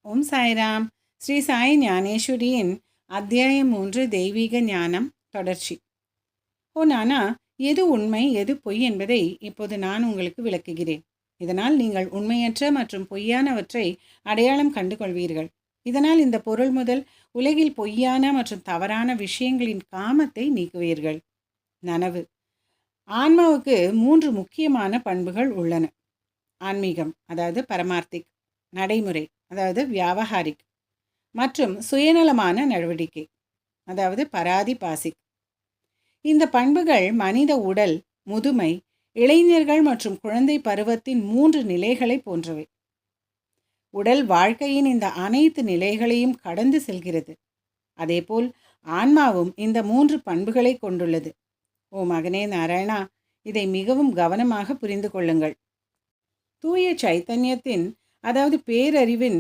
ஓம் சாய்ராம். ஸ்ரீ சாய் ஞானேஸ்வரியின் அத்தியாயம் 3 தெய்வீக ஞானம் தொடர்ச்சி. நானா எது உண்மை எது பொய் என்பதை இப்போது நான் உங்களுக்கு விளக்குகிறேன். இதனால் நீங்கள் உண்மையற்ற மற்றும் பொய்யானவற்றை அடையாளம் கண்டு கொள்வீர்கள். இதனால் இந்த பொருள் முதல் உலகில் பொய்யான மற்றும் தவறான விஷயங்களின் காமத்தை நீக்குவீர்கள். நனவு. ஆன்மாவுக்கு 3 முக்கியமான பண்புகள் உள்ளன. ஆன்மீகம், அதாவது பரமார்த்திக்; நடைமுறை, அதாவது வியாவகாரிக்; மற்றும் சுயநலமான நடவடிக்கை, அதாவது பராதிபாசிக். இந்த பண்புகள் மனித உடல், முதுமை, இளைஞர்கள் மற்றும் குழந்தை பருவத்தின் 3 நிலைகளை போன்றவை. உடல் வாழ்க்கையின் இந்த அனைத்து நிலைகளையும் கடந்து செல்கிறது. அதேபோல் ஆன்மாவும் இந்த 3 பண்புகளை கொண்டுள்ளது. ஓ மகனே நாராயணா, இதை மிகவும் கவனமாக புரிந்து கொள்ளுங்கள். தூய சைத்தன்யத்தின், அதாவது பேரறிவின்